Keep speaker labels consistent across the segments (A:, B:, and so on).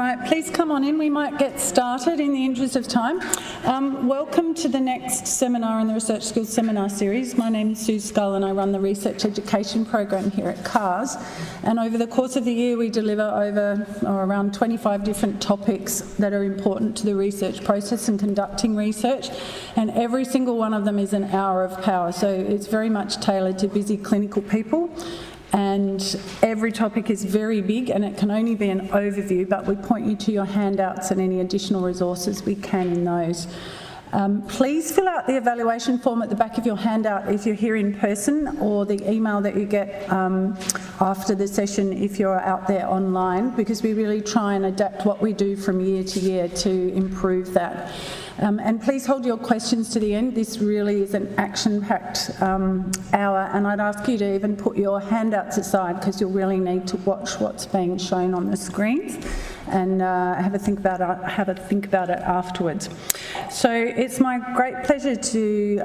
A: Right, please come on in. We might get started in the interest of time. Welcome to the next seminar in the Research Skills Seminar Series. My name is Sue Scull and I run the Research Education Program here at CAHS. And over the course of the year we deliver around 25 different topics that are important to the research process and conducting research. And every single one of them is an hour of power. So it's very much tailored to busy clinical people. And every topic is very big and it can only be an overview, but we point you to your handouts and any additional resources we can in those. Please fill out the evaluation form at the back of your handout if you're here in person, or the email that you get after the session if you're out there online, because we really try and adapt what we do from year to year to improve that. And please hold your questions to the end. This really is an action-packed hour, and I'd ask you to even put your handouts aside because you'll really need to watch what's being shown on the screens and have a think about it afterwards. So it's my great pleasure to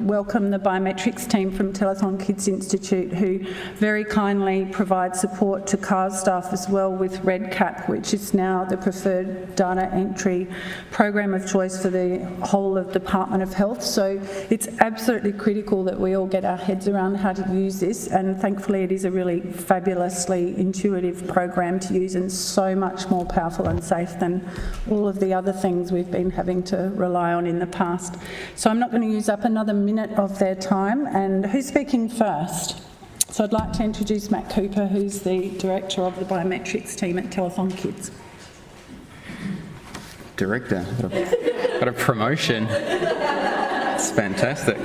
A: welcome the Biometrics team from Telethon Kids Institute, who very kindly provide support to CAHS staff as well with REDCap, which is now the preferred data entry program of choice for the whole of Department of Health. So it's absolutely critical that we all get our heads around how to use this, and thankfully it is a really fabulously intuitive program to use and so much more powerful and safe than all of the other things we've been having to rely on in the past. So I'm not going to use up another minute of their time. And who's speaking first? So I'd like to introduce Matt Cooper, who's the Director of the Biometrics team at Telethon Kids.
B: Director, got a promotion. It's fantastic.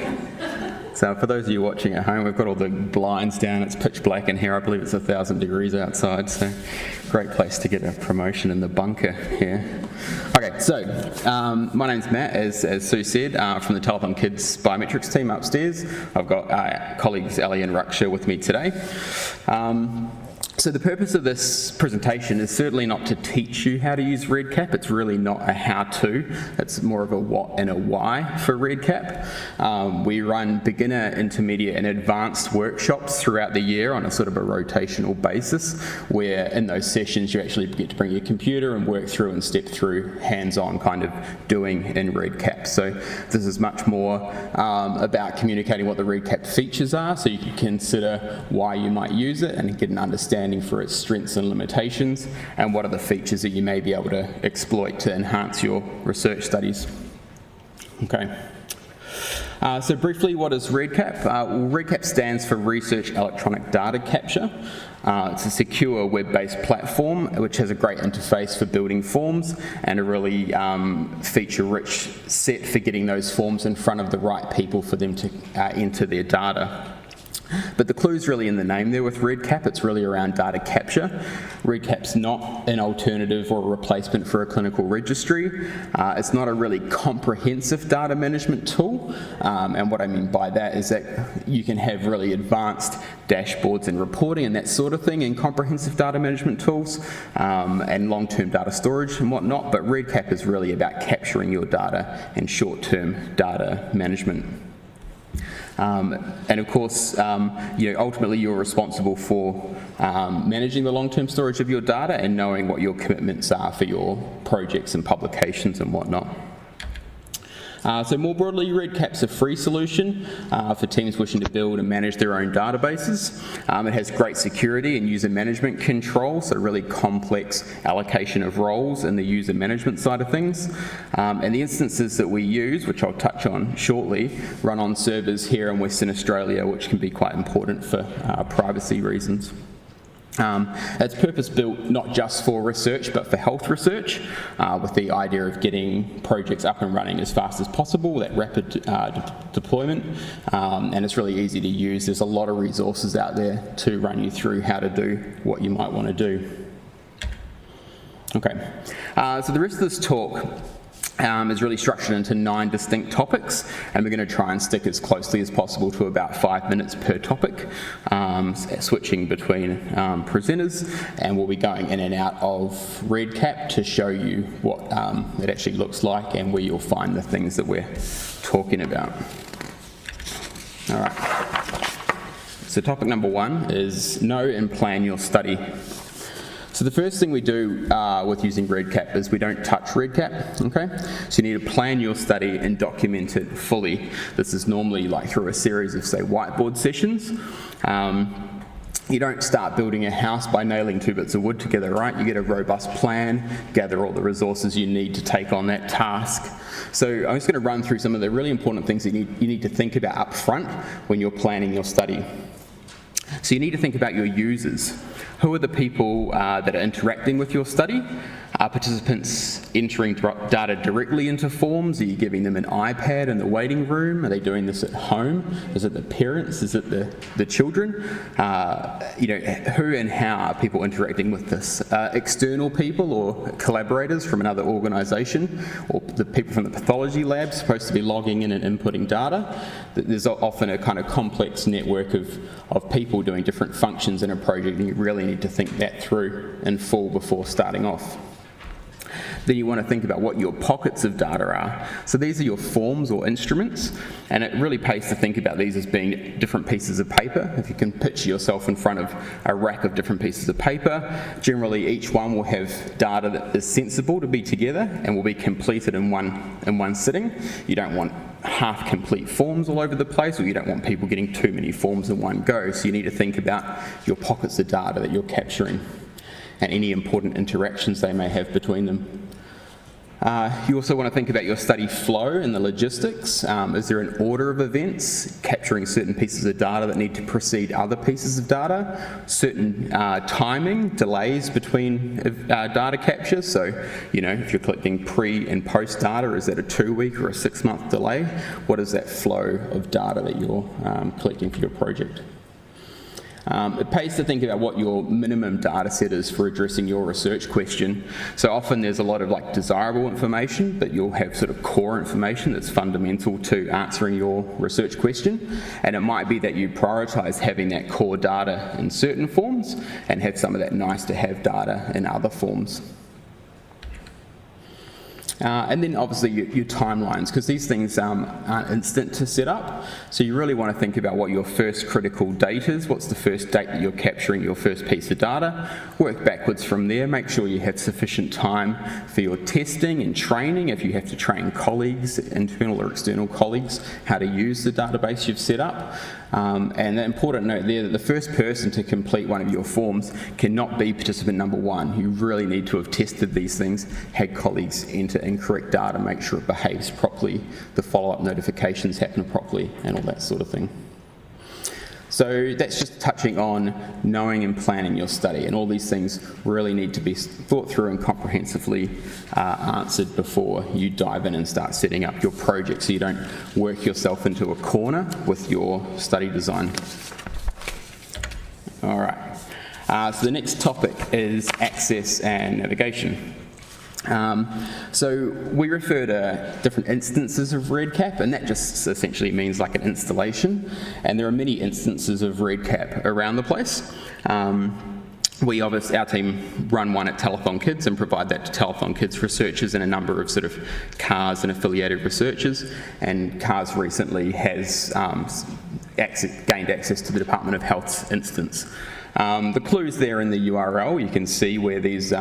B: So for those of you watching at home, we've got all the blinds down. It's pitch black in here. I believe it's 1,000 degrees outside, so great place to get a promotion in the bunker here. Okay, so my name's Matt, as Sue said, from the Telethon Kids Biometrics team upstairs. I've got colleagues Ali and Raksha with me today. So the purpose of this presentation is certainly not to teach you how to use REDCap. It's really not a how-to. It's more of a what and a why for REDCap. We run beginner, intermediate and advanced workshops throughout the year on a sort of a rotational basis, where in those sessions you actually get to bring your computer and work through and step through hands-on kind of doing in REDCap. So this is much more about communicating what the REDCap features are, so you can consider why you might use it and get an understanding for its strengths and limitations, and what are the features that you may be able to exploit to enhance your research studies. Okay. So briefly, what is REDCap? REDCap stands for Research Electronic Data Capture. It's a secure web-based platform which has a great interface for building forms and a really feature-rich set for getting those forms in front of the right people for them to enter their data. But the clue's really in the name there with REDCap. It's really around data capture. REDCap's not an alternative or a replacement for a clinical registry. It's not a really comprehensive data management tool. And what I mean by that is that you can have really advanced dashboards and reporting and that sort of thing in comprehensive data management tools and long-term data storage and whatnot. But REDCap is really about capturing your data and short-term data management. And of course, ultimately you're responsible for managing the long-term storage of your data and knowing what your commitments are for your projects and publications and whatnot. So more broadly, REDCap's a free solution for teams wishing to build and manage their own databases. It has great security and user management control, so really complex allocation of roles in the user management side of things. And the instances that we use, which I'll touch on shortly, run on servers here in Western Australia, which can be quite important for privacy reasons. It's purpose-built not just for research but for health research, with the idea of getting projects up and running as fast as possible, that rapid deployment, and it's really easy to use. There's a lot of resources out there to run you through how to do what you might want to do. Okay, so the rest of this talk is really structured into 9 distinct topics, and we're going to try and stick as closely as possible to about 5 minutes per topic, switching between presenters, and we'll be going in and out of REDCap to show you what it actually looks like and where you'll find the things that we're talking about. All right. So topic number 1 is know and plan your study. So the first thing we do with using REDCap is we don't touch REDCap, okay? So you need to plan your study and document it fully. This is normally like through a series of, say, whiteboard sessions. You don't start building a house by nailing 2 bits of wood together, right? You get a robust plan, gather all the resources you need to take on that task. So I'm just going to run through some of the really important things that you need to think about up front when you're planning your study. So you need to think about your users. Who are the people that are interacting with your study? Are participants entering data directly into forms? Are you giving them an iPad in the waiting room? Are they doing this at home? Is it the parents? Is it the children? Who and how are people interacting with this? External people or collaborators from another organisation, or the people from the pathology lab supposed to be logging in and inputting data? There's often a kind of complex network of people doing different functions in a project, and you really need to think that through in full before starting off. Then you want to think about what your pockets of data are. So these are your forms or instruments, and it really pays to think about these as being different pieces of paper. If you can picture yourself in front of a rack of different pieces of paper, generally each one will have data that is sensible to be together and will be completed in one sitting. You don't want half-complete forms all over the place, or you don't want people getting too many forms in one go. So you need to think about your pockets of data that you're capturing and any important interactions they may have between them. You also want to think about your study flow and the logistics. Is there an order of events, capturing certain pieces of data that need to precede other pieces of data, certain timing, delays between data capture? So, if you're collecting pre and post data, is that a 2-week or a 6-month delay? What is that flow of data that you're collecting for your project? It pays to think about what your minimum data set is for addressing your research question. So often there's a lot of desirable information, but you'll have sort of core information that's fundamental to answering your research question. And it might be that you prioritise having that core data in certain forms and have some of that nice to have data in other forms. And then obviously your timelines, because these things aren't instant to set up. So you really want to think about what your first critical date is. What's the first date that you're capturing your first piece of data? Work backwards from there. Make sure you have sufficient time for your testing and training, if you have to train colleagues, internal or external colleagues, how to use the database you've set up. And an important note there that the first person to complete one of your forms cannot be participant number 1. You really need to have tested these things, had colleagues enter incorrect data, make sure it behaves properly, the follow-up notifications happen properly, and all that sort of thing. So that's just touching on knowing and planning your study, and all these things really need to be thought through and comprehensively answered before you dive in and start setting up your project, so you don't work yourself into a corner with your study design. All right, so the next topic is access and navigation. So we refer to different instances of REDCap, and that just essentially means like an installation, and there are many instances of REDCap around the place. Our team run one at Telethon Kids and provide that to Telethon Kids researchers and a number of sort of CAHS and affiliated researchers, and CAHS recently has gained access to the Department of Health's instance. The clues there in the URL, you can see where these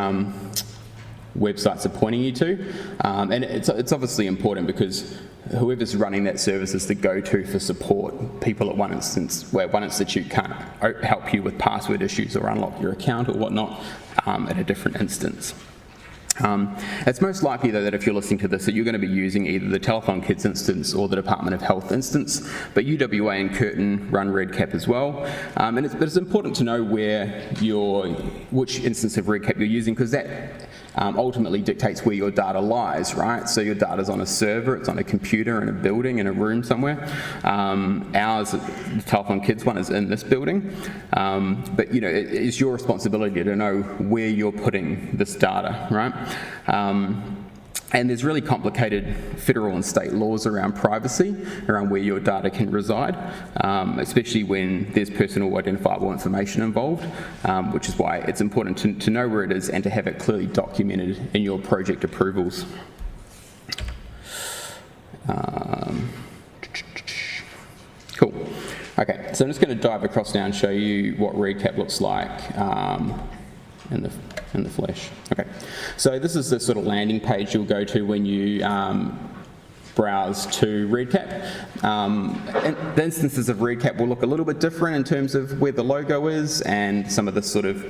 B: websites are pointing you to, and it's obviously important because whoever's running that service is the go-to for support. People at one institute can't help you with password issues or unlock your account or whatnot at a different instance. It's most likely though that if you're listening to this that you're going to be using either the Telethon Kids instance or the Department of Health instance, but UWA and Curtin run REDCap as well, but it's important to know which instance of REDCap you're using, because that ultimately dictates where your data lies, right? So your data's on a server, it's on a computer in a building, in a room somewhere. Ours, the Telethon Kids one, is in this building. But it is your responsibility to know where you're putting this data, right? And there's really complicated federal and state laws around privacy, around where your data can reside, especially when there's personal identifiable information involved, which is why it's important to know where it is and to have it clearly documented in your project approvals. Cool. Okay, so I'm just going to dive across now and show you what REDCap looks like in the flesh. Okay, so this is the sort of landing page you'll go to when you browse to REDCap. And the instances of REDCap will look a little bit different in terms of where the logo is and some of the sort of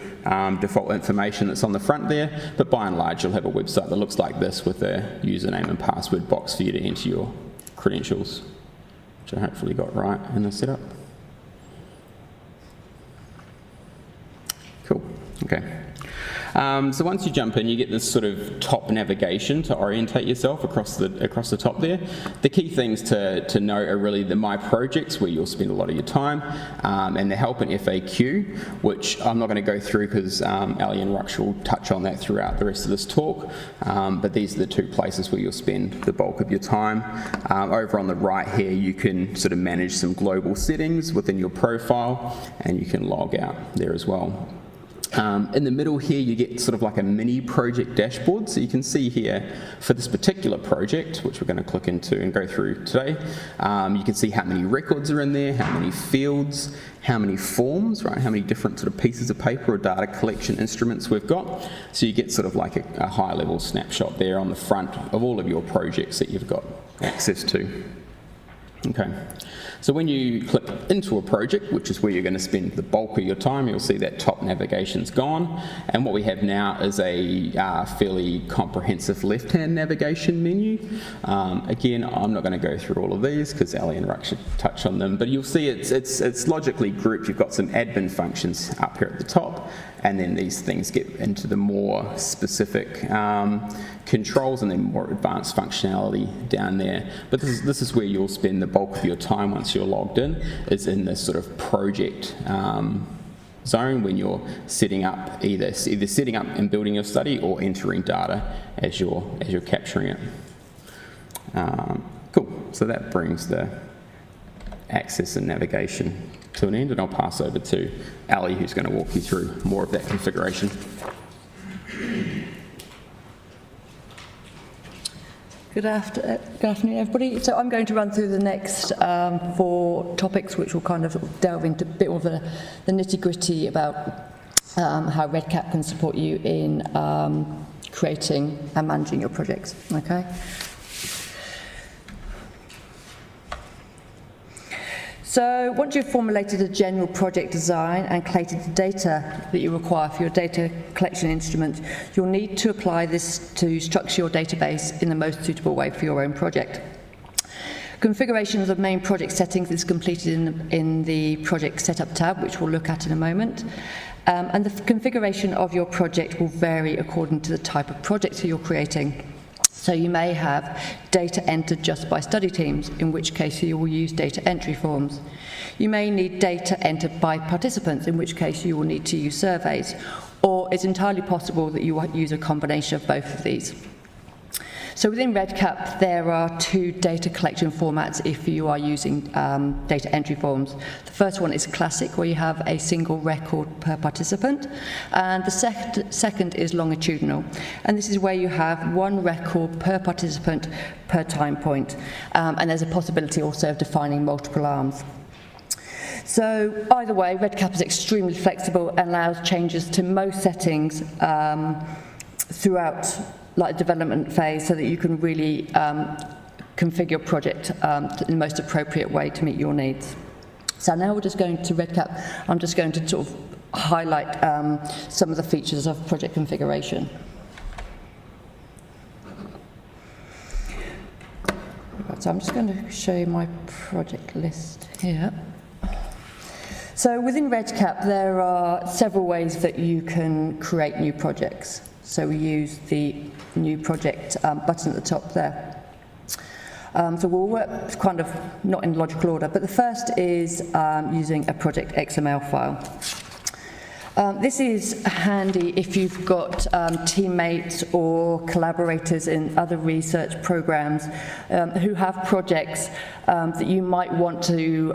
B: default information that's on the front there, but by and large you'll have a website that looks like this with a username and password box for you to enter your credentials, which I hopefully got right in the setup. Cool, okay. So once you jump in, you get this sort of top navigation to orientate yourself across the top there. The key things to note are really the My Projects, where you'll spend a lot of your time, and the Help and FAQ, which I'm not going to go through because Ali and Rux will touch on that throughout the rest of this talk, but these are the two places where you'll spend the bulk of your time. Over on the right here, you can sort of manage some global settings within your profile, and you can log out there as well. In the middle here you get sort of like a mini project dashboard, so you can see here for this particular project, which we're going to click into and go through today, you can see how many records are in there, how many fields, how many forms, right, how many different sort of pieces of paper or data collection instruments we've got. So you get sort of like a high level snapshot there on the front of all of your projects that you've got access to. Okay, so when you click into a project, which is where you're going to spend the bulk of your time, you'll see that top navigation's gone, and what we have now is a fairly comprehensive left-hand navigation menu. Again, I'm not going to go through all of these because Ali and Rux should touch on them, but you'll see it's logically grouped. You've got some admin functions up here at the top, and then these things get into the more specific controls and then more advanced functionality down there. But this is where you'll spend the bulk of your time once you're logged in, is in this sort of project zone when you're setting up, either setting up and building your study or entering data as you're capturing it. Cool, so that brings the access and navigation to an end, and I'll pass over to Ali, who's going to walk you through more of that configuration.
C: Good afternoon, everybody. So I'm going to run through the next 4 topics, which will kind of delve into a bit of the nitty-gritty about how REDCap can support you in creating and managing your projects. Okay. So once you've formulated a general project design and collated the data that you require for your data collection instrument, you'll need to apply this to structure your database in the most suitable way for your own project. Configuration of the main project settings is completed in the Project Setup tab, which we'll look at in a moment. And the configuration of your project will vary according to the type of project that you're creating. So you may have data entered just by study teams, in which case you will use data entry forms. You may need data entered by participants, in which case you will need to use surveys. Or it's entirely possible that you will use a combination of both of these. So within REDCap, there are 2 data collection formats if you are using data entry forms. The first one is classic, where you have a single record per participant, and the second is longitudinal, and this is where you have 1 record per participant per time point, and there's a possibility also of defining multiple arms. So either way, REDCap is extremely flexible and allows changes to most settings throughout like development phase, so that you can really configure your project in the most appropriate way to meet your needs. So now we're just going to REDCap. I'm just going to sort of highlight some of the features of project configuration. Right, so I'm just going to show you my project list here. So within REDCap, there are several ways that you can create new projects. So we use the new project button at the top there. So we'll work kind of not in logical order, but the first is using a project XML file. This is handy if you've got teammates or collaborators in other research programs who have projects that you might want to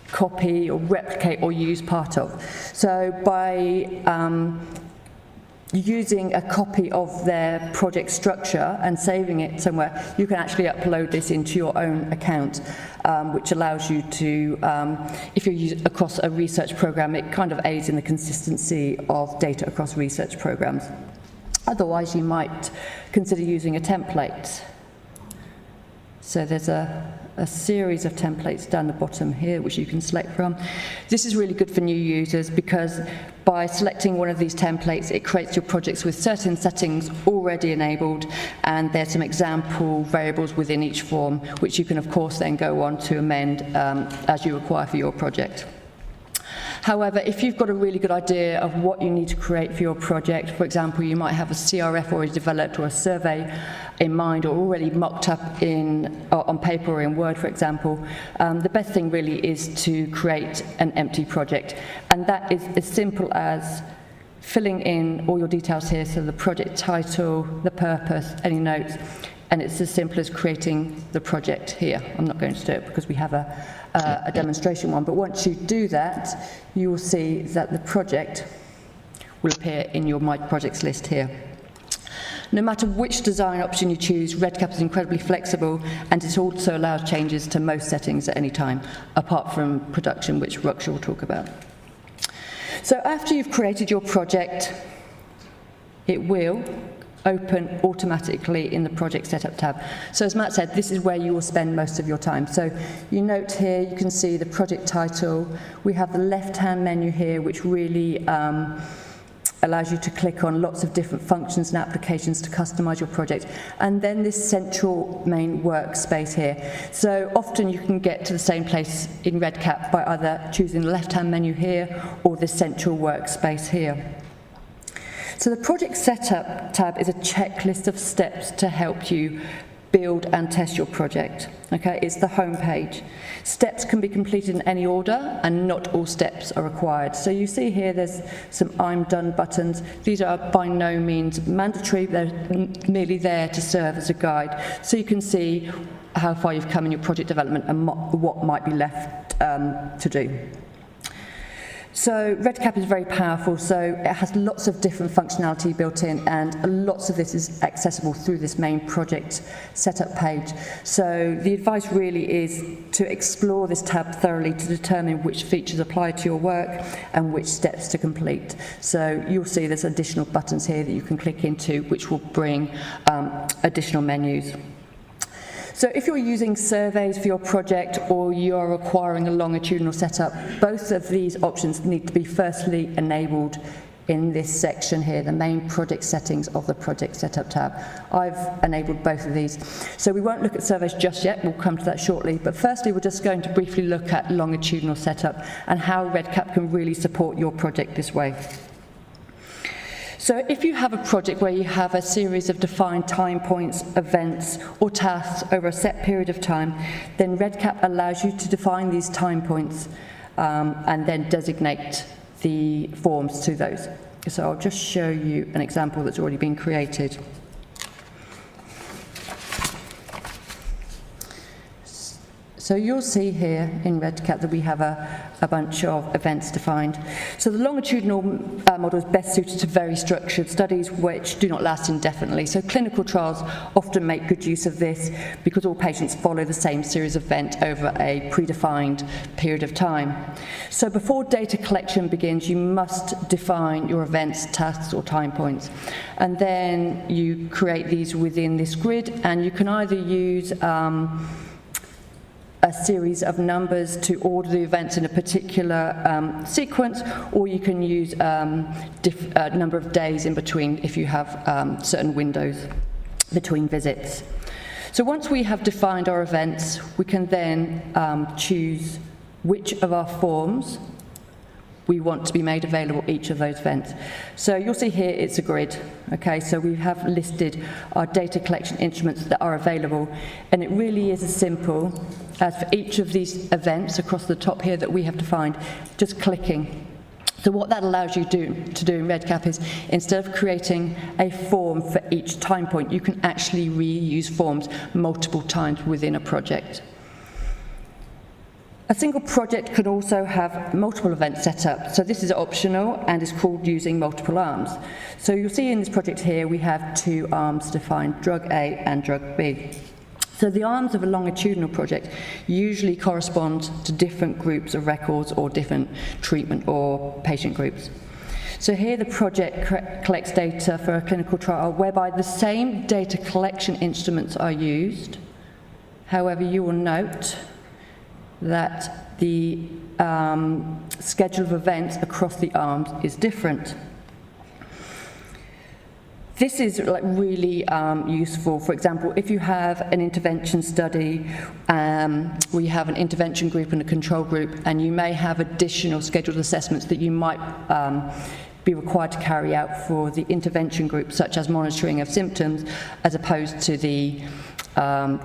C: copy or replicate or use part of. So by using a copy of their project structure and saving it somewhere, you can actually upload this into your own account, which allows you to, if you're using across a research program, it kind of aids in the consistency of data across research programs. Otherwise, you might consider using a template. So there's a series of templates down the bottom here which you can select from. This is really good for new users because by selecting one of these templates, it creates your projects with certain settings already enabled, and there's some example variables within each form which you can of course then go on to amend as you require for your project. However, if you've got a really good idea of what you need to create for your project, for example, you might have a CRF already developed or a survey in mind or already mocked up on paper or in Word, for example, the best thing really is to create an empty project. And that is as simple as filling in all your details here, so the project title, the purpose, any notes, and it's as simple as creating the project here. I'm not going to do it because we have a demonstration one, but once you do that, you will see that the project will appear in your My Projects list here. No matter which design option you choose, REDCap is incredibly flexible, and it also allows changes to most settings at any time, apart from production, which Ruksha will talk about. So after you've created your project, it will open automatically in the Project Setup tab. So as Matt said, this is where you will spend most of your time. So you note here, you can see the project title. We have the left-hand menu here, which really allows you to click on lots of different functions and applications to customize your project. And then this central main workspace here. So often you can get to the same place in REDCap by either choosing the left-hand menu here or this central workspace here. So the Project Setup tab is a checklist of steps to help you build and test your project. Okay, it's the home page. Steps can be completed in any order, and not all steps are required. So you see here there's some I'm done buttons. These are by no means mandatory, they're merely there to serve as a guide. So you can see how far you've come in your project development and what might be left to do. So REDCap is very powerful, so it has lots of different functionality built in, and lots of this is accessible through this main project setup page. So the advice really is to explore this tab thoroughly to determine which features apply to your work and which steps to complete. So you'll see there's additional buttons here that you can click into, which will bring additional menus. So if you're using surveys for your project or you're requiring a longitudinal setup, both of these options need to be firstly enabled in this section here, the main project settings of the Project Setup tab. I've enabled both of these. So we won't look at surveys just yet, we'll come to that shortly, but firstly we're just going to briefly look at longitudinal setup and how REDCap can really support your project this way. So if you have a project where you have a series of defined time points, events, or tasks over a set period of time, then REDCap allows you to define these time points and then designate the forms to those. So I'll just show you an example that's already been created. So you'll see here in REDCap that we have a bunch of events defined. So the longitudinal model is best suited to very structured studies which do not last indefinitely. So clinical trials often make good use of this because all patients follow the same series of events over a predefined period of time. So before data collection begins, you must define your events, tasks, or time points. And then you create these within this grid, and you can either use a series of numbers to order the events in a particular sequence, or you can use a number of days in between if you have certain windows between visits. So once we have defined our events, we can then choose which of our forms we want to be made available each of those events. So you'll see here it's a grid. Okay, so we have listed our data collection instruments that are available, and it really is as simple as for each of these events across the top here that we have defined, just clicking. So what that allows you to do in REDCap is, instead of creating a form for each time point, you can actually reuse forms multiple times within a project. A single project could also have multiple events set up. So this is optional and is called using multiple arms. So you'll see in this project here, we have 2 arms defined, drug A and drug B. So the arms of a longitudinal project usually correspond to different groups of records or different treatment or patient groups. So here the project collects data for a clinical trial whereby the same data collection instruments are used. However, you will note that the schedule of events across the arms is different. This is really useful. For example, if you have an intervention study where you have an intervention group and a control group, and you may have additional scheduled assessments that you might be required to carry out for the intervention group, such as monitoring of symptoms, as opposed to the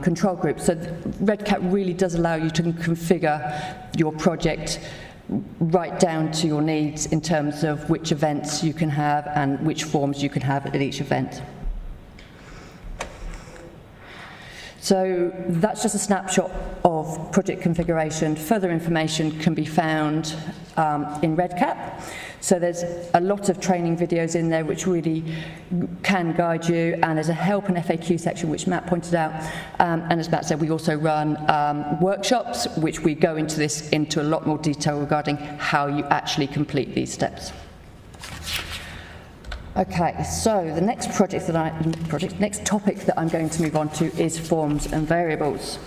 C: control group. So REDCap really does allow you to configure your project right down to your needs in terms of which events you can have and which forms you can have at each event. So that's just a snapshot of project configuration. Further information can be found in REDCap. So there's a lot of training videos in there which really can guide you, and there's a help and FAQ section which Matt pointed out. And as Matt said, we also run workshops which we go into this into a lot more detail regarding how you actually complete these steps. Okay, so the next next topic that I'm going to move on to is forms and variables.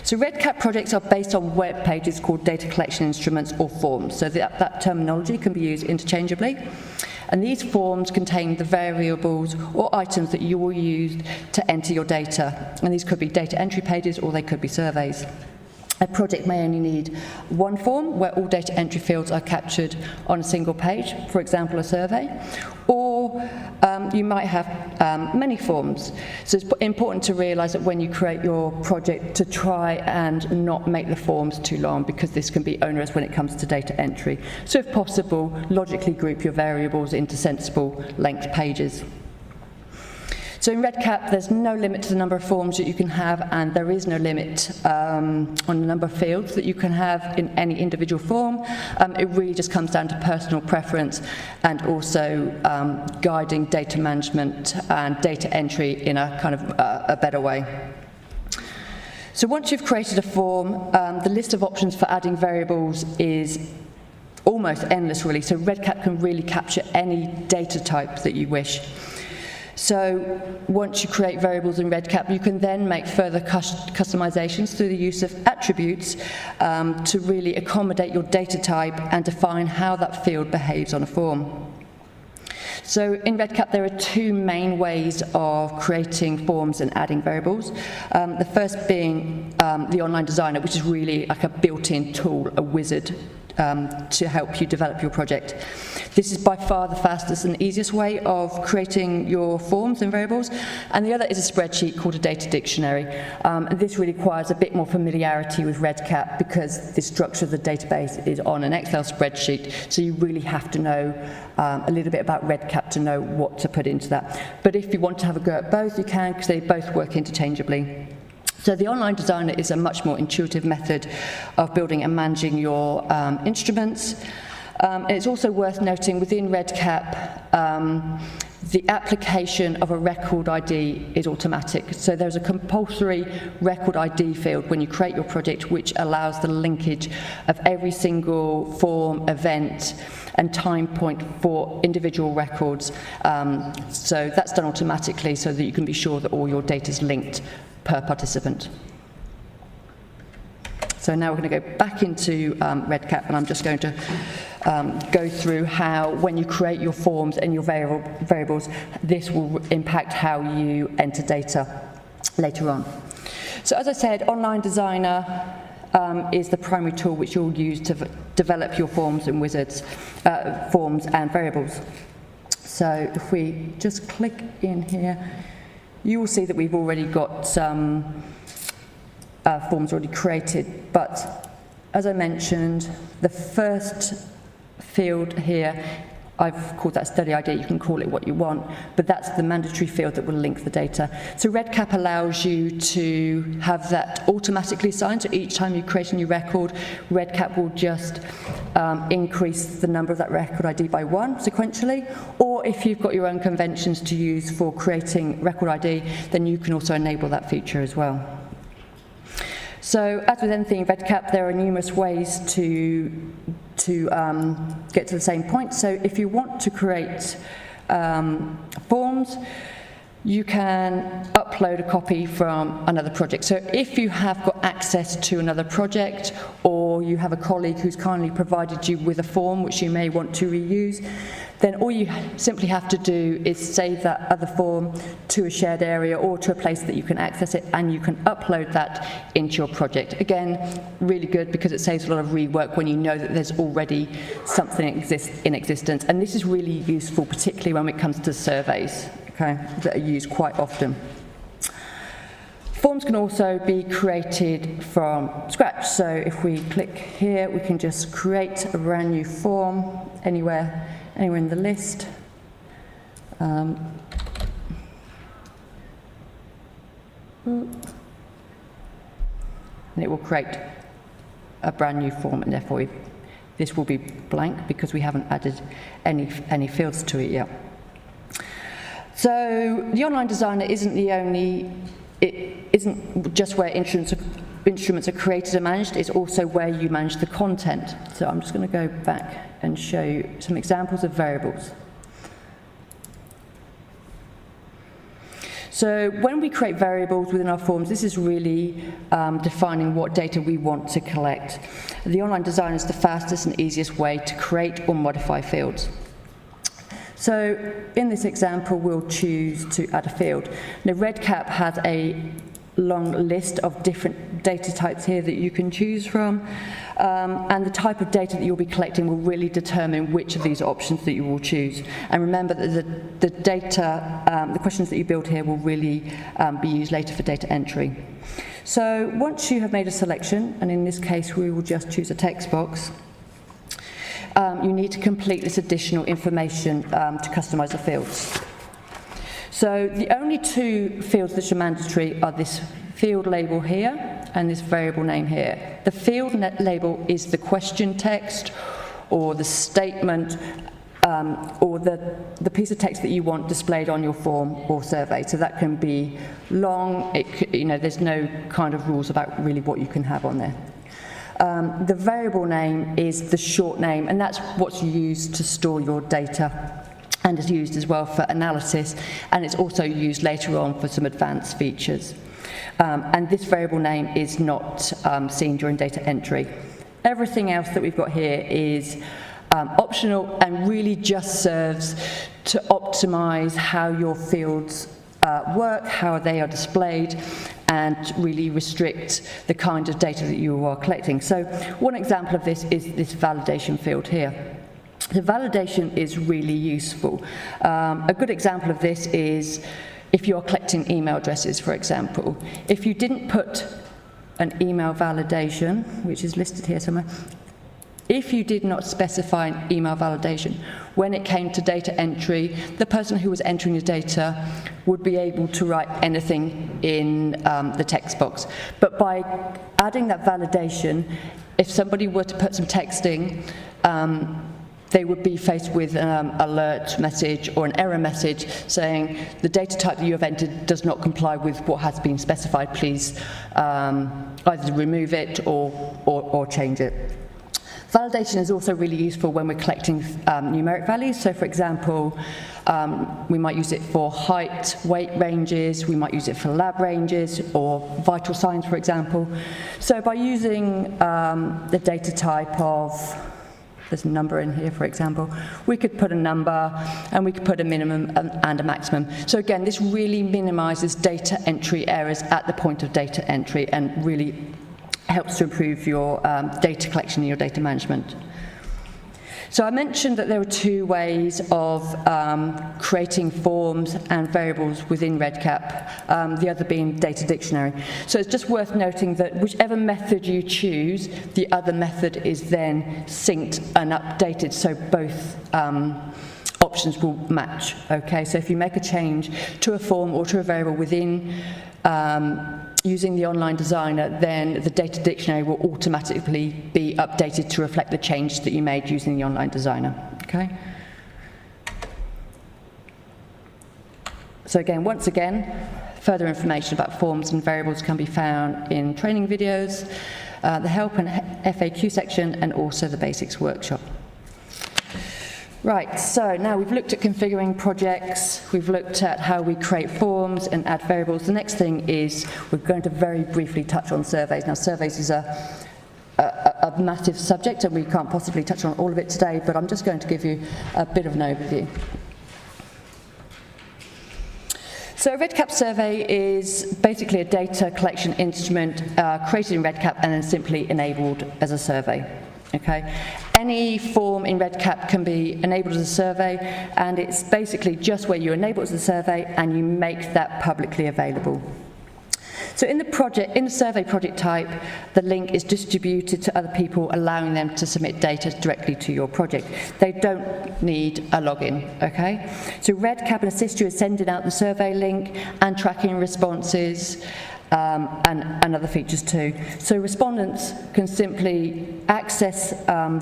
C: So REDCap projects are based on web pages called data collection instruments or forms. So that terminology can be used interchangeably. And these forms contain the variables or items that you will use to enter your data. And these could be data entry pages or they could be surveys. A project may only need one form where all data entry fields are captured on a single page, for example, a survey, or you might have many forms. So it's important to realise that when you create your project to try and not make the forms too long, because this can be onerous when it comes to data entry. So if possible, logically group your variables into sensible length pages. So in REDCap, there's no limit to the number of forms that you can have, and there is no limit on the number of fields that you can have in any individual form. It really just comes down to personal preference and also guiding data management and data entry in a kind of a better way. So once you've created a form, the list of options for adding variables is almost endless, really. So REDCap can really capture any data type that you wish. So once you create variables in REDCap, you can then make further customizations through the use of attributes to really accommodate your data type and define how that field behaves on a form. So in REDCap, there are 2 main ways of creating forms and adding variables. The first being the online designer, which is really like a built-in tool, a wizard, to help you develop your project. This is by far the fastest and easiest way of creating your forms and variables, and the other is a spreadsheet called a data dictionary. And this really requires a bit more familiarity with REDCap because the structure of the database is on an Excel spreadsheet, so you really have to know a little bit about REDCap to know what to put into that. But if you want to have a go at both, you can, because they both work interchangeably. So the online designer is a much more intuitive method of building and managing your instruments. And it's also worth noting within REDCap, the application of a record ID is automatic. So there's a compulsory record ID field when you create your project, which allows the linkage of every single form, event, and time point for individual records. So that's done automatically so that you can be sure that all your data is linked per participant. So now we're going to go back into REDCap, and I'm just going to go through how, when you create your forms and your variables, this will impact how you enter data later on. So as I said, Online Designer is the primary tool which you'll use to develop your forms and forms and variables. So if we just click in here, you will see that we've already got some forms already created, but as I mentioned, the first field here I've called that study ID, you can call it what you want, but that's the mandatory field that will link the data. So REDCap allows you to have that automatically assigned, so each time you create a new record, REDCap will just increase the number of that record ID by 1 sequentially, or if you've got your own conventions to use for creating record ID, then you can also enable that feature as well. So, as with anything in REDCap, there are numerous ways to get to the same point. So, if you want to create forms, you can upload a copy from another project. So, if you have got access to another project, or you have a colleague who's kindly provided you with a form which you may want to reuse, then all you simply have to do is save that other form to a shared area or to a place that you can access it, and you can upload that into your project. Again, really good because it saves a lot of rework when you know that there's already something in existence. And this is really useful, particularly when it comes to surveys, okay, that are used quite often. Forms can also be created from scratch. So if we click here, we can just create a brand new form anywhere in the list. And it will create a brand new form, and therefore this will be blank because we haven't added any fields to it yet. So the online designer isn't just where instruments are created and managed, it's also where you manage the content. So I'm just going to go back and show you some examples of variables. So when we create variables within our forms, this is really defining what data we want to collect. The online designer is the fastest and easiest way to create or modify fields. So in this example, we'll choose to add a field. Now, REDCap has a long list of different data types here that you can choose from, and the type of data that you'll be collecting will really determine which of these options that you will choose. And remember that the data, the questions that you build here will really be used later for data entry. So once you have made a selection, and in this case we will just choose a text box, you need to complete this additional information to customize the fields. So the only two fields that are mandatory are this field label here and this variable name here. The field label is the question text or the statement or the piece of text that you want displayed on your form or survey. So that can be long, there's no kind of rules about really what you can have on there. The variable name is the short name, and that's what's used to store your data, and is used as well for analysis, and it's also used later on for some advanced features. And this variable name is not seen during data entry. Everything else that we've got here is optional and really just serves to optimize how your fields work, how they are displayed, and really restrict the kind of data that you are collecting. So one example of this is this validation field here. The validation is really useful. A good example of this is if you're collecting email addresses, for example. If you didn't put an email validation, which is listed here somewhere, if you did not specify an email validation, when it came to data entry, the person who was entering the data would be able to write anything in the text box. But by adding that validation, if somebody were to put some texting, they would be faced with an alert message or an error message saying the data type that you have entered does not comply with what has been specified. Please either remove it or change it. Validation is also really useful when we're collecting numeric values. So, for example, we might use it for height, weight ranges, we might use it for lab ranges or vital signs, for example. So by using the data type of, there's a number in here, for example, we could put a number and we could put a minimum and a maximum. So again, this really minimizes data entry errors at the point of data entry and really helps to improve your data collection and your data management. So I mentioned that there are two ways of creating forms and variables within REDCap, the other being data dictionary. So it's just worth noting that whichever method you choose, the other method is then synced and updated, so both options will match. Okay, so if you make a change to a form or to a variable within using the online designer, then the data dictionary will automatically be updated to reflect the change that you made using the online designer. Okay. So again, once again, further information about forms and variables can be found in training videos, the help and FAQ section, and also the basics workshop. Right, so now we've looked at configuring projects, we've looked at how we create forms and add variables. The next thing is we're going to very briefly touch on surveys. Now, surveys is a massive subject and we can't possibly touch on all of it today, but I'm just going to give you a bit of an overview. So a REDCap survey is basically a data collection instrument created in REDCap and then simply enabled as a survey. Okay. Any form in REDCap can be enabled as a survey, and it's basically just where you enable it as a survey and you make that publicly available. So in the survey project type, the link is distributed to other people, allowing them to submit data directly to your project. They don't need a login, okay? So REDCap can assist you in sending out the survey link and tracking responses, and other features too. So respondents can simply access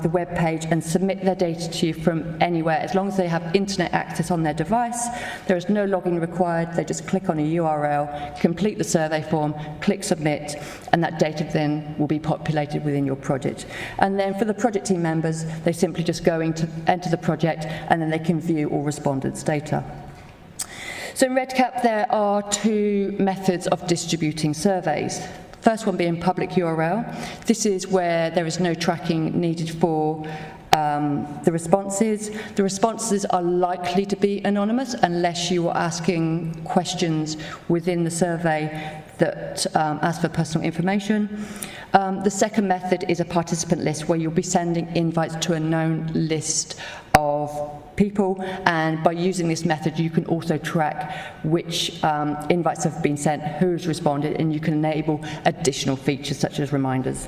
C: the web page and submit their data to you from anywhere, as long as they have internet access on their device. There is no login required. They just click on a URL, complete the survey form, click submit, and that data then will be populated within your project. And then for the project team members, they simply just go into enter the project, and then they can view all respondents' data. So in REDCap, there are two methods of distributing surveys. First one being public URL. This is where there is no tracking needed for the responses. The responses are likely to be anonymous unless you are asking questions within the survey that ask for personal information. The second method is a participant list, where you'll be sending invites to a known list of people, and by using this method you can also track which invites have been sent, who's responded, and you can enable additional features such as reminders.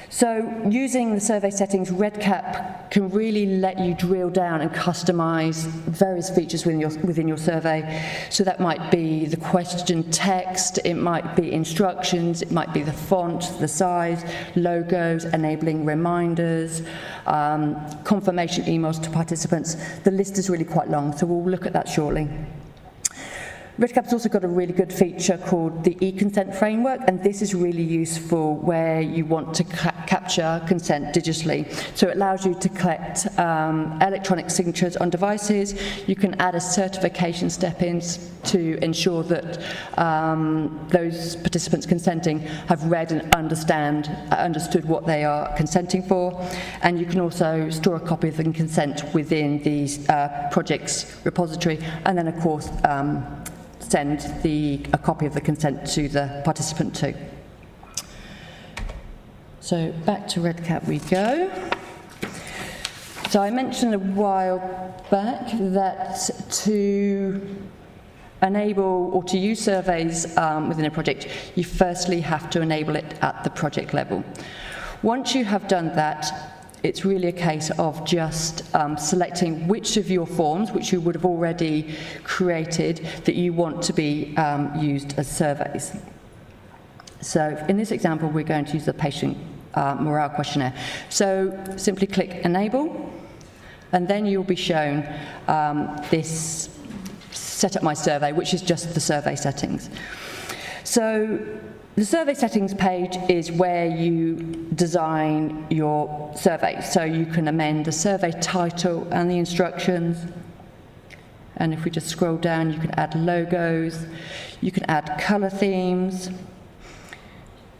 C: So using the survey settings, REDCap can really let you drill down and customize various features within your survey. So that might be the question text, it might be instructions, it might be the font, the size, logos, enabling reminders, confirmation emails to participants. The list is really quite long, so we'll look at that shortly. REDCap's also got a really good feature called the e-consent framework, and this is really useful where you want to capture consent digitally. So it allows you to collect electronic signatures on devices. You can add a certification step in to ensure that those participants consenting have read and understood what they are consenting for. And you can also store a copy of the consent within the project's repository, and then of course send a copy of the consent to the participant too. So back to REDCap we go. So I mentioned a while back that to enable or to use surveys within a project, you firstly have to enable it at the project level. Once you have done that, it's really a case of just selecting which of your forms, which you would have already created, that you want to be used as surveys. So in this example, we're going to use the patient morale questionnaire. So simply click Enable, and then you'll be shown this Set Up My Survey, which is just the survey settings. So the survey settings page is where you design your survey. So you can amend the survey title and the instructions. And if we just scroll down, you can add logos, you can add color themes,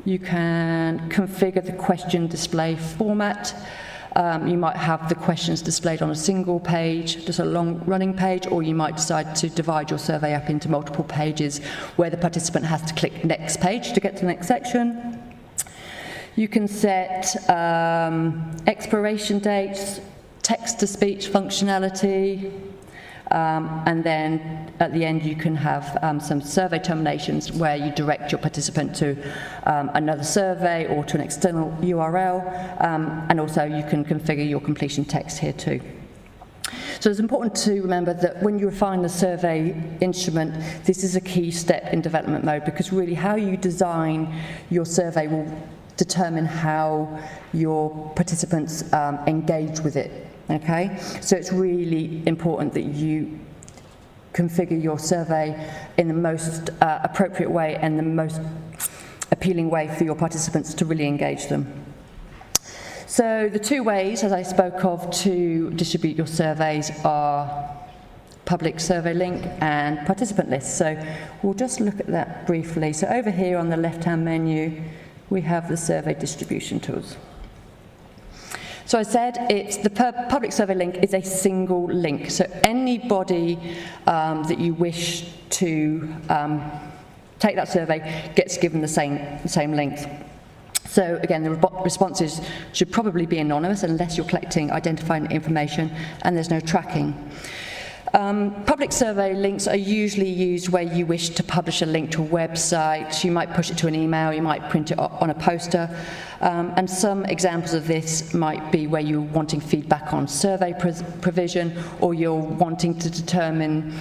C: you can configure the question display format. You might have the questions displayed on a single page, just a long running page, or you might decide to divide your survey up into multiple pages where the participant has to click next page to get to the next section. You can set expiration dates, text-to-speech functionality, and then at the end you can have some survey terminations where you direct your participant to another survey or to an external URL, and also you can configure your completion text here too. So it's important to remember that when you refine the survey instrument, this is a key step in development mode, because really how you design your survey will determine how your participants engage with it. Okay, so it's really important that you configure your survey in the most appropriate way and the most appealing way for your participants to really engage them. So the two ways, as I spoke of, to distribute your surveys are public survey link and participant list. So we'll just look at that briefly. So over here on the left-hand menu, we have the survey distribution tools. So I said the public survey link is a single link. So anybody that you wish to take that survey gets given the same link. So again, the responses should probably be anonymous unless you're collecting identifying information and there's no tracking. Public survey links are usually used where you wish to publish a link to a website. You might push it to an email, you might print it on a poster, and some examples of this might be where you're wanting feedback on survey provision, or you're wanting to determine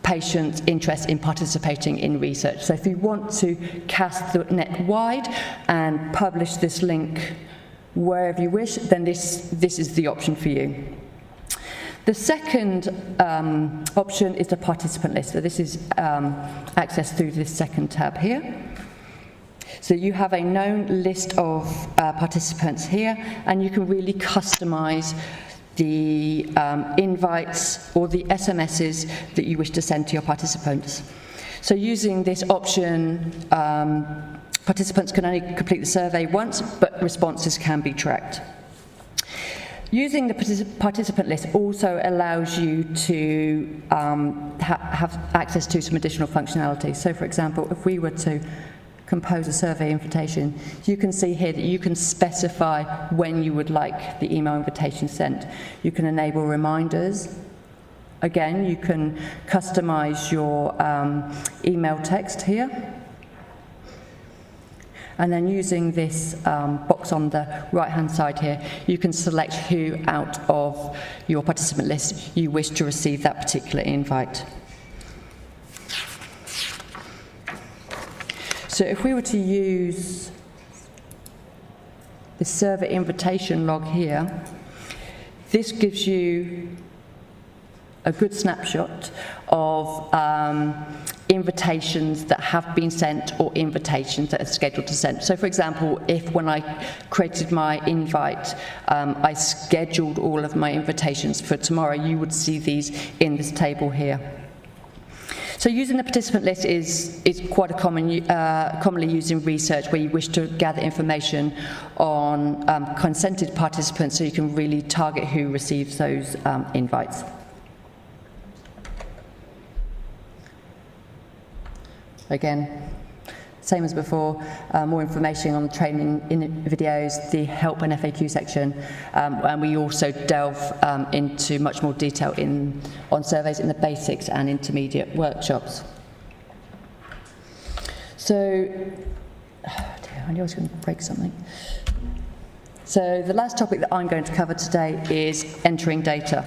C: patients' interest in participating in research. So if you want to cast the net wide and publish this link wherever you wish, then this is the option for you. The second option is the participant list. So this is accessed through this second tab here. So you have a known list of participants here, and you can really customize the invites or the SMSs that you wish to send to your participants. So using this option, participants can only complete the survey once, but responses can be tracked. Using the participant list also allows you to have access to some additional functionality. So for example, if we were to compose a survey invitation, you can see here that you can specify when you would like the email invitation sent. You can enable reminders. Again, you can customize your email text here. And then using this box on the right-hand side here, you can select who out of your participant list you wish to receive that particular invite. So if we were to use the survey invitation log here, this gives you a good snapshot of invitations that have been sent or invitations that are scheduled to send. So for example, if when I created my invite, I scheduled all of my invitations for tomorrow, you would see these in this table here. So using the participant list is quite a commonly used in research where you wish to gather information on consented participants so you can really target who receives those invites. Again, same as before, more information on the training videos, the help and FAQ section, and we also delve into much more detail on surveys in the basics and intermediate workshops. So, I knew I was going to break something. So the last topic that I'm going to cover today is entering data.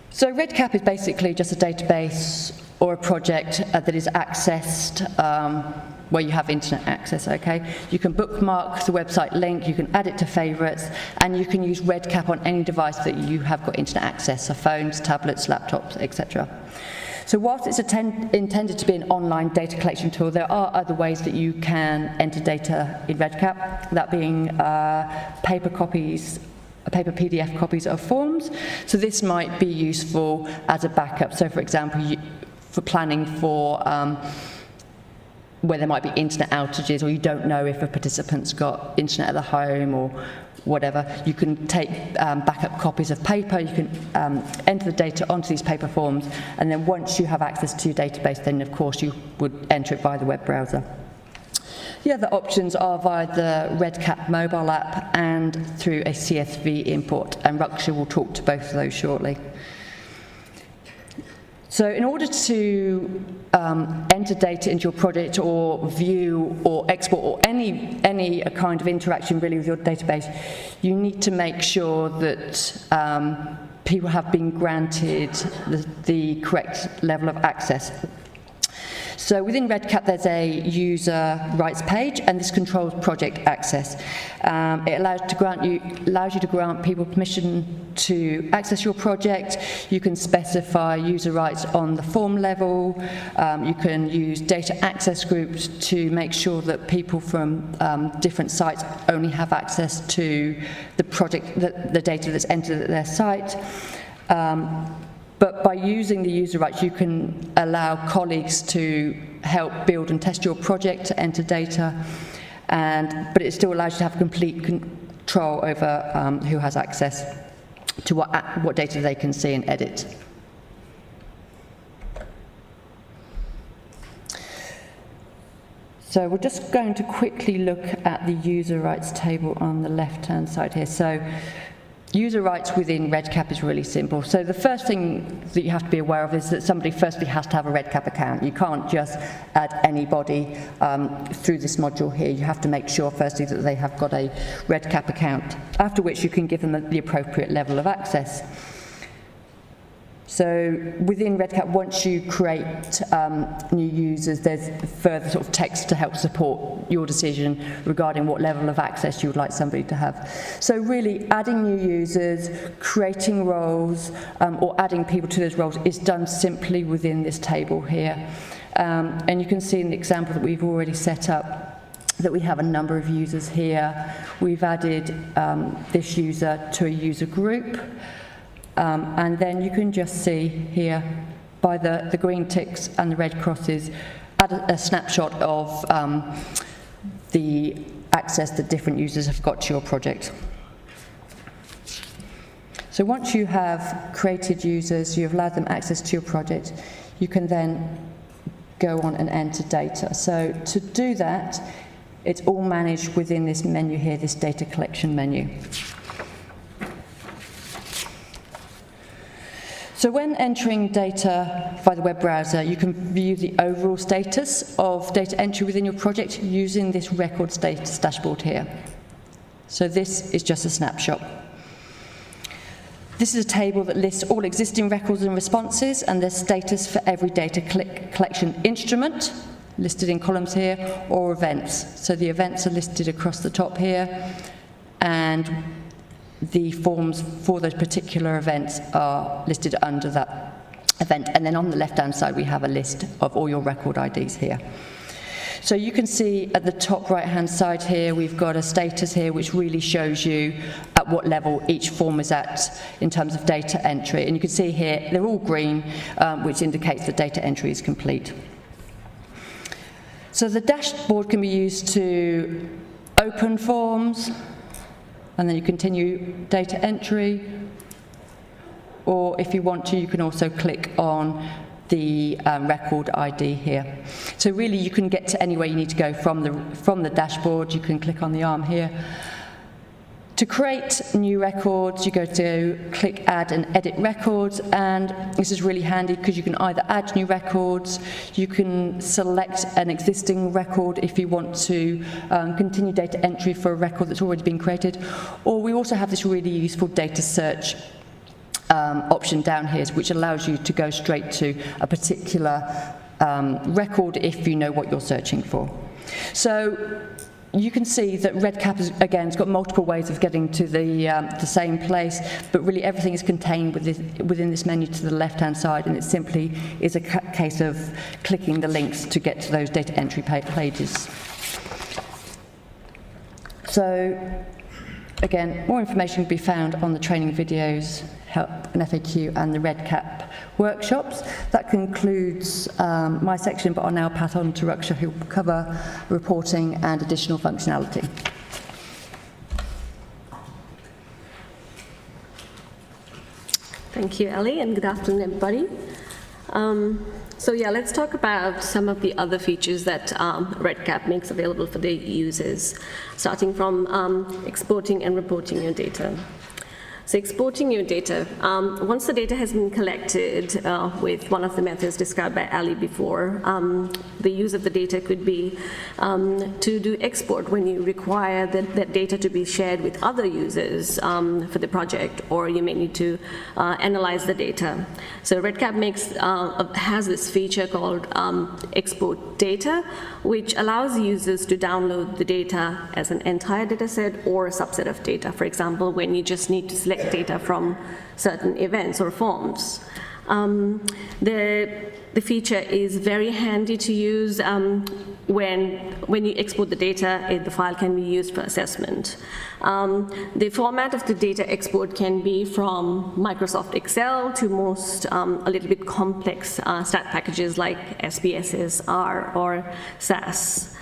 C: So REDCap is basically just a database or a project that is accessed where you have internet access, okay? You can bookmark the website link, you can add it to favourites, and you can use REDCap on any device that you have got internet access, so phones, tablets, laptops, etc. So whilst it's intended to be an online data collection tool, there are other ways that you can enter data in REDCap, that being paper PDF copies of forms. So this might be useful as a backup. So for example, for planning for where there might be internet outages, or you don't know if a participant's got internet at the home, or whatever. You can take backup copies of paper, you can enter the data onto these paper forms, and then once you have access to your database, then of course you would enter it via the web browser. The other options are via the REDCap mobile app and through a CSV import, and Ruksha will talk to both of those shortly. So in order to enter data into your project or view or export or any kind of interaction really with your database, you need to make sure that people have been granted the correct level of access. So within REDCap, there's a user rights page, and this controls project access. It allows you to grant people permission to access your project. You can specify user rights on the form level. You can use data access groups to make sure that people from different sites only have access to the project, the data that's entered at their site. But by using the user rights, you can allow colleagues to help build and test your project to enter data, but it still allows you to have complete control over who has access to what data they can see and edit. So we're just going to quickly look at the user rights table on the left-hand side here. So user rights within REDCap is really simple. So the first thing that you have to be aware of is that somebody firstly has to have a REDCap account. You can't just add anybody through this module here. You have to make sure firstly that they have got a REDCap account, after which you can give them the appropriate level of access. So within REDCap, once you create new users, there's further sort of text to help support your decision regarding what level of access you would like somebody to have. So really adding new users, creating roles, or adding people to those roles is done simply within this table here. And you can see in the example that we've already set up that we have a number of users here. We've added this user to a user group. And then you can just see here by the green ticks and the red crosses, add a snapshot of the access that different users have got to your project. So once you have created users, you've allowed them access to your project, you can then go on and enter data. So to do that, it's all managed within this menu here, this data collection menu. So when entering data via the web browser, you can view the overall status of data entry within your project using this record status dashboard here. So this is just a snapshot. This is a table that lists all existing records and responses and their status for every data collection instrument, listed in columns here, or events. So the events are listed across the top here, and the forms for those particular events are listed under that event. And then on the left-hand side, we have a list of all your record IDs here. So you can see at the top right-hand side here, we've got a status here which really shows you at what level each form is at in terms of data entry. And you can see here, they're all green, which indicates that data entry is complete. So the dashboard can be used to open forms, and then you continue data entry, or if you want to, you can also click on the record ID here. So really you can get to anywhere you need to go from the dashboard. You can click on the arm here. To create new records, you go to click Add and Edit Records, and this is really handy because you can either add new records, you can select an existing record if you want to continue data entry for a record that's already been created, or we also have this really useful data search option down here, which allows you to go straight to a particular record if you know what you're searching for. So you can see that REDCap, again, has got multiple ways of getting to the same place, but really everything is contained within this menu to the left-hand side, and it simply is a case of clicking the links to get to those data entry pages. So, again, more information can be found on the training videos, help and FAQ, and the REDCap workshops. That concludes my section, but I'll now pass on to Ruksha, who will cover reporting and additional functionality.
D: Thank you, Ellie, and good afternoon, everybody. Let's talk about some of the other features that REDCap makes available for the users, starting from exporting and reporting your data. So exporting your data, once the data has been collected with one of the methods described by Ali before, the use of the data could be to do export when you require that data to be shared with other users for the project, or you may need to analyze the data. So REDCap has this feature called export data, which allows users to download the data as an entire data set or a subset of data. For example, when you just need to select data from certain events or forms. The feature is very handy to use when you export the data, the file can be used for assessment. The format of the data export can be from Microsoft Excel to most a little bit complex stat packages like SPSS, R, or SAS.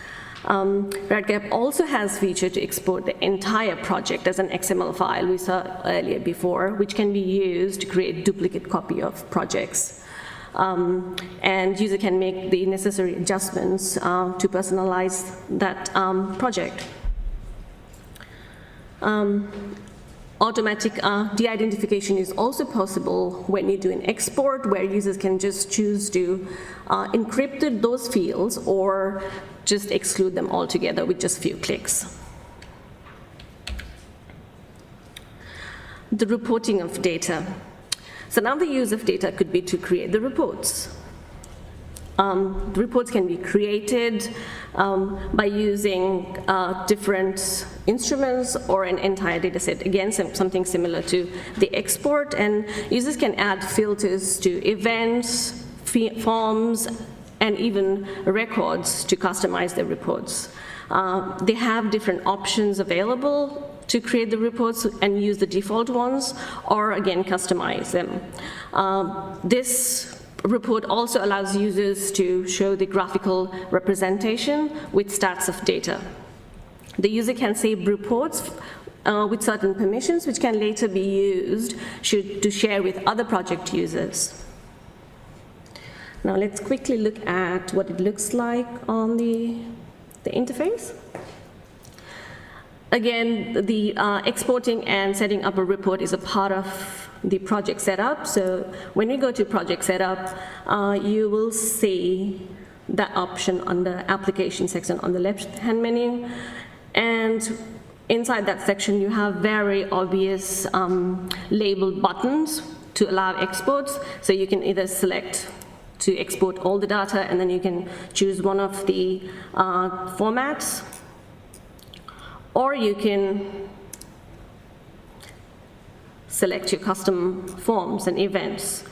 D: REDCap also has feature to export the entire project as an XML file we saw earlier before, which can be used to create duplicate copy of projects. And user can make the necessary adjustments to personalize that project. Automatic de-identification is also possible when you do an export, where users can just choose to encrypt those fields or just exclude them altogether with just a few clicks. The reporting of data. So now the use of data could be to create the reports. The reports can be created by using different instruments or an entire data set. Again, something similar to the export, and users can add filters to events, forms, and even records to customize their reports. They have different options available to create the reports and use the default ones, or again, customize them. This report also allows users to show the graphical representation with stats of data. The user can save reports with certain permissions, which can later be used to share with other project users. Now let's quickly look at what it looks like on the interface. Again, the exporting and setting up a report is a part of the project setup. So when we go to project setup, you will see that option on the application section on the left-hand menu. And inside that section, you have very obvious labeled buttons to allow exports. So you can either select to export all the data, and then you can choose one of the formats, or you can select your custom forms and events.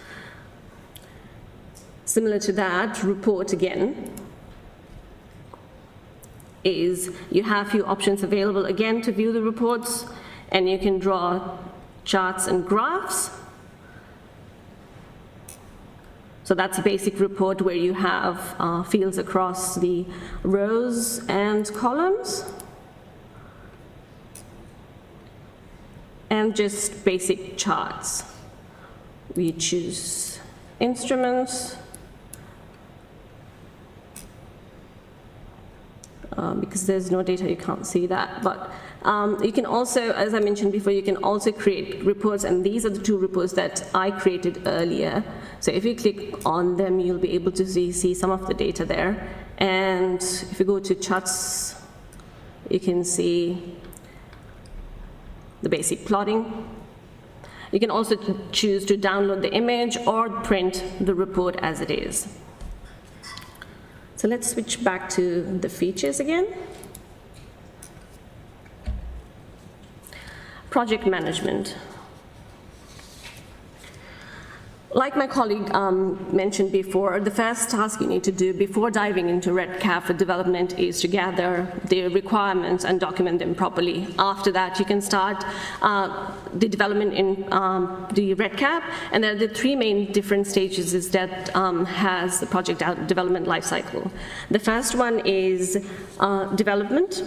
D: Similar to that, report again is you have a few options available again to view the reports, and you can draw charts and graphs. So that's a basic report where you have fields across the rows and columns. And just basic charts. We choose instruments. Because there's no data, you can't see that. But you can also, as I mentioned before, you can also create reports, and these are the two reports that I created earlier. So if you click on them, you'll be able to see some of the data there. And if you go to charts, you can see the basic plotting. You can also choose to download the image or print the report as it is. So let's switch back to the features again. Project management. Like my colleague mentioned before, the first task you need to do before diving into REDCap for development is to gather the requirements and document them properly. After that, you can start the development in the REDCap, and there are the three main different stages that has the project development lifecycle. The first one is development.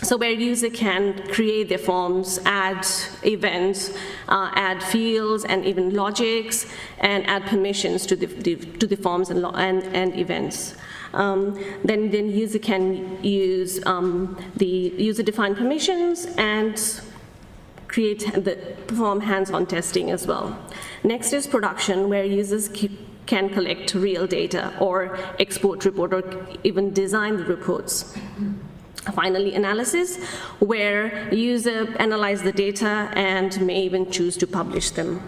D: So where user can create their forms, add events, add fields, and even logics, and add permissions to the forms and events. Then user can use the user-defined permissions and perform hands-on testing as well. Next is production, where users can collect real data or export report or even design the reports. Finally, analysis, where user analyze the data and may even choose to publish them.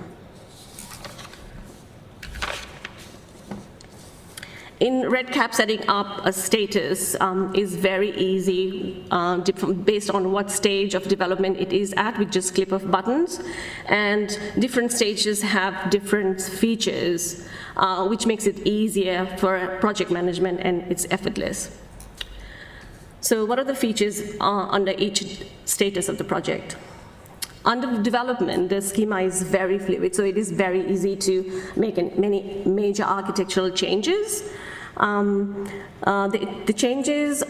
D: In REDCap, setting up a status is very easy based on what stage of development it is at with just click of buttons. And different stages have different features, which makes it easier for project management, and it's effortless. So what are the features under each status of the project? Under development, the schema is very fluid, so it is very easy to make many major architectural changes. The changes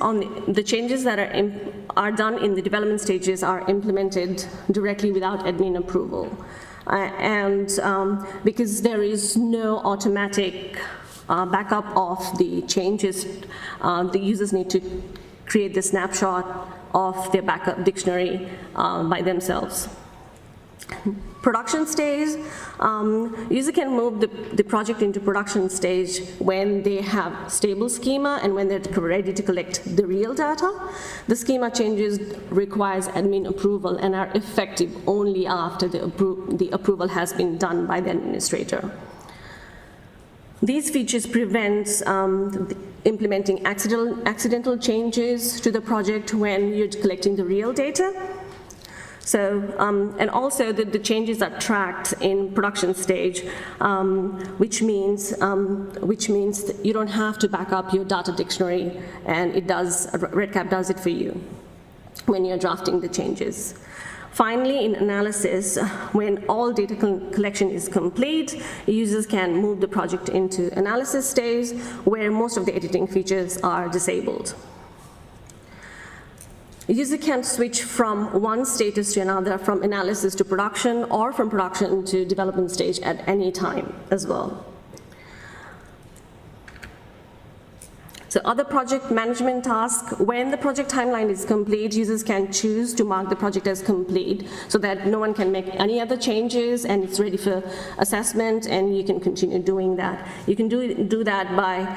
D: that are done in the development stages are implemented directly without admin approval, because there is no automatic backup of the changes, the users need to create the snapshot of their backup dictionary by themselves. Production stage, user can move the project into production stage when they have stable schema and when they're ready to collect the real data. The schema changes requires admin approval and are effective only after the approval has been done by the administrator. These features prevent implementing accidental changes to the project when you're collecting the real data. So, and also the changes are tracked in production stage, which means that you don't have to back up your data dictionary, and REDCap does it for you when you're drafting the changes. Finally, in analysis, when all data collection is complete, users can move the project into analysis stage, where most of the editing features are disabled. A user can switch from one status to another, from analysis to production, or from production to development stage at any time as well. So other project management tasks, when the project timeline is complete, users can choose to mark the project as complete so that no one can make any other changes and it's ready for assessment, and you can continue doing that. You can do that by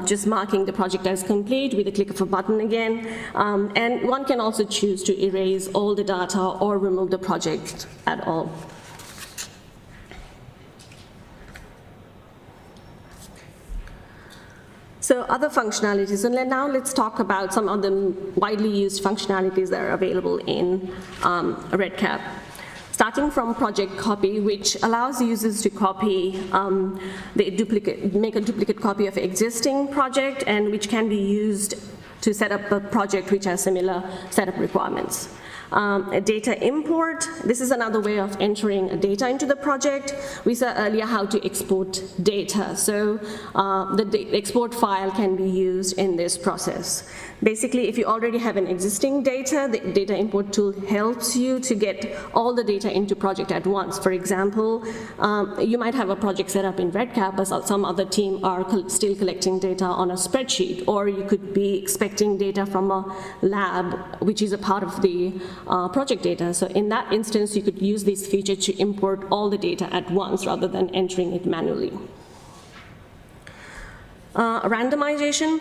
D: just marking the project as complete with a click of a button again. And one can also choose to erase all the data or remove the project at all. So other functionalities, and now let's talk about some of the widely used functionalities that are available in REDCap. Starting from project copy, which allows users to copy make a duplicate copy of existing project, and which can be used to set up a project which has similar setup requirements. A data import, this is another way of entering data into the project. We saw earlier how to export data, so the export file can be used in this process. Basically, if you already have an existing data, the data import tool helps you to get all the data into project at once. For example, you might have a project set up in REDCap, but some other team are still collecting data on a spreadsheet, or you could be expecting data from a lab, which is a part of the project data. So in that instance, you could use this feature to import all the data at once rather than entering it manually. Randomization,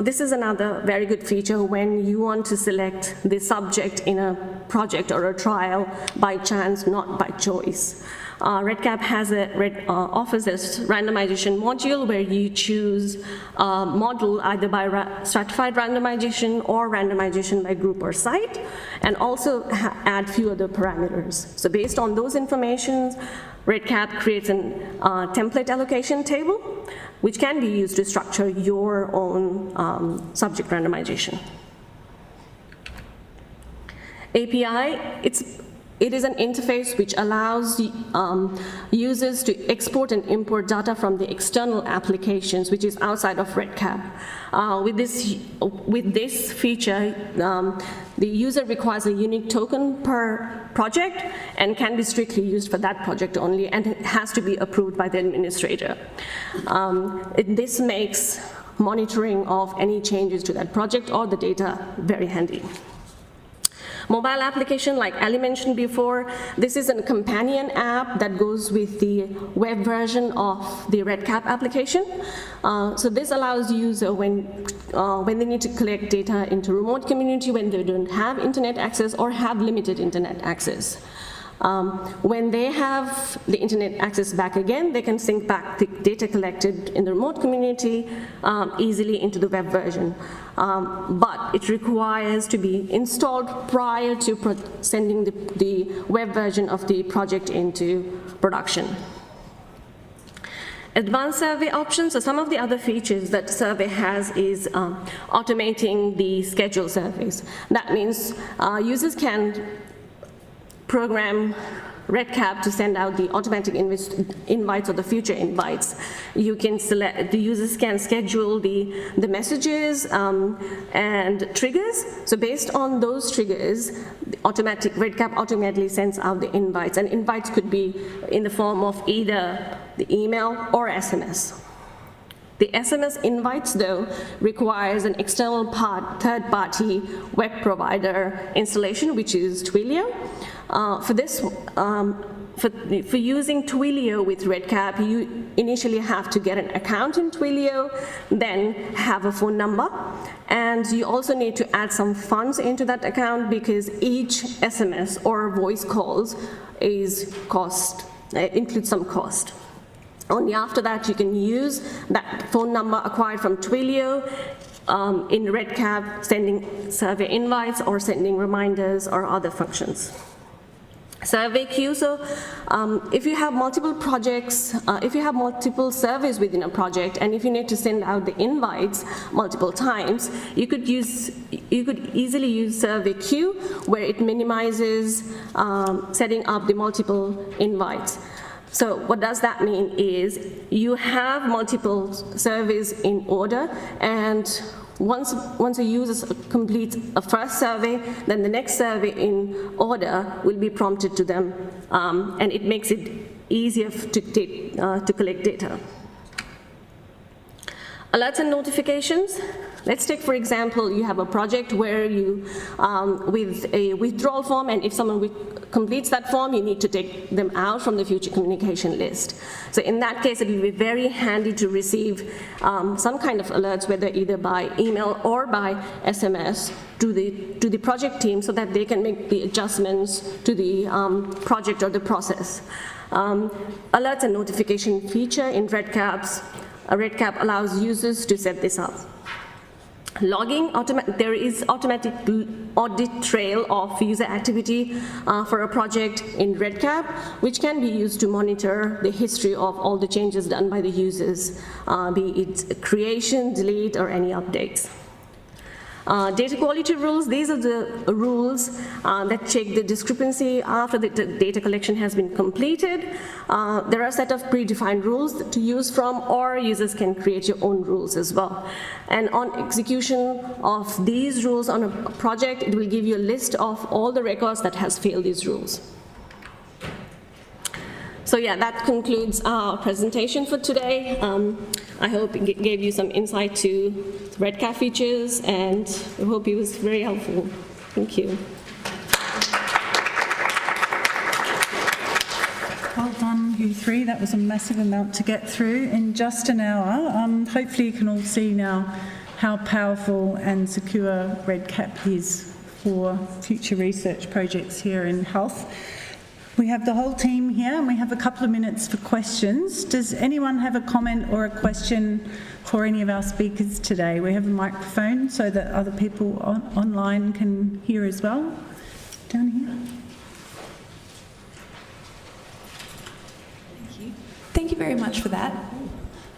D: this is another very good feature when you want to select the subject in a project or a trial by chance, not by choice. REDCap offers this randomization module where you choose a model either by stratified randomization or randomization by group or site, and also add few other parameters. So based on those informations, REDCap creates a template allocation table, which can be used to structure your own subject randomization. API, it's It is an interface which allows users to export and import data from the external applications, which is outside of REDCap. With this feature, the user requires a unique token per project and can be strictly used for that project only, and it has to be approved by the administrator. This makes monitoring of any changes to that project or the data very handy. Mobile application, like Ali mentioned before, this is a companion app that goes with the web version of the REDCap application. So this allows user when they need to collect data into remote community, when they don't have internet access or have limited internet access. When they have the internet access back again, they can sync back the data collected in the remote community easily into the web version. But it requires to be installed prior to sending the web version of the project into production. Advanced survey options, so some of the other features that survey has is automating the schedule surveys. That means users can program REDCap to send out the automatic invites or the future invites. You can select, the users can schedule the messages and triggers. So based on those triggers, REDCap automatically sends out the invites, and invites could be in the form of either the email or SMS. The SMS invites, though, requires an external third-party web provider installation, which is Twilio. For using Twilio with REDCap, you initially have to get an account in Twilio, then have a phone number, and you also need to add some funds into that account because each SMS or voice calls includes some cost. Only after that you can use that phone number acquired from Twilio in REDCap, sending survey invites or sending reminders or other functions. Survey queue, so if you have multiple projects, if you have multiple surveys within a project, and if you need to send out the invites multiple times, you could easily use survey queue, where it minimizes setting up the multiple invites. So what does that mean is you have multiple surveys in order, and once a user completes a first survey, then the next survey in order will be prompted to them, and it makes it easier to collect data. Alerts and notifications. Let's take, for example, you have a project where you, with a withdrawal form, and if someone completes that form, you need to take them out from the future communication list. So in that case, it will be very handy to receive some kind of alerts, whether either by email or by SMS to the project team, so that they can make the adjustments to the project or the process. Alerts and notification feature in REDCap allows users to set this up. Logging, there is automatic audit trail of user activity for a project in REDCap, which can be used to monitor the history of all the changes done by the users, be it creation, delete, or any updates. Data quality rules, these are the rules that check the discrepancy after the data collection has been completed. There are a set of predefined rules to use from, or users can create your own rules as well. And on execution of these rules on a project, it will give you a list of all the records that has failed these rules. So yeah, that concludes our presentation for today. I hope it gave you some insight to REDCap features, and I hope it was very helpful. Thank you.
A: Well done, you three. That was a massive amount to get through in just an hour. Hopefully you can all see now how powerful and secure REDCap is for future research projects here in health. We have the whole team here, and we have a couple of minutes for questions. Does anyone have a comment or a question for any of our speakers today? We have a microphone so that other people online can hear as well. Down here.
E: Thank you. Thank you very much for that.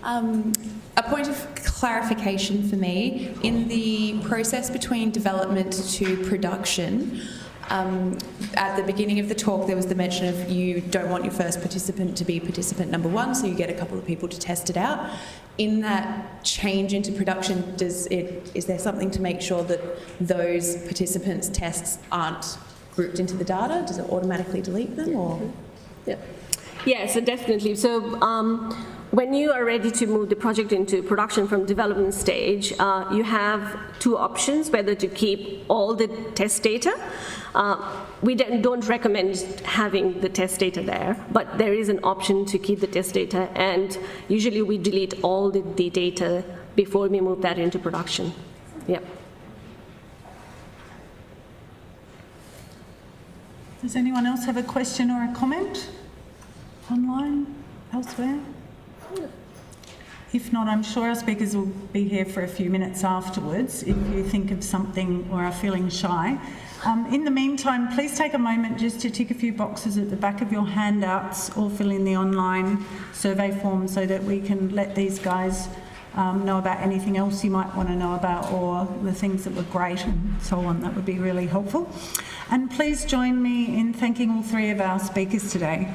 E: A point of clarification for me, in the process between development to production, At the beginning of the talk, there was the mention of you don't want your first participant to be participant number one, so you get a couple of people to test it out. In that change into production, is there something to make sure that those participants' tests aren't grouped into the data? Does it automatically delete them, or?
D: Yeah. Yeah, so definitely. So when you are ready to move the project into production from development stage, you have two options, whether to keep all the test data. We don't recommend having the test data there, but there is an option to keep the test data, and usually we delete all the data before we move that into production. Yeah.
A: Does anyone else have a question or a comment? Online, elsewhere? If not, I'm sure our speakers will be here for a few minutes afterwards if you think of something or are feeling shy. In the meantime, please take a moment just to tick a few boxes at the back of your handouts or fill in the online survey form so that we can let these guys know about anything else you might want to know about, or the things that were great and so on. That would be really helpful. And please join me in thanking all three of our speakers today.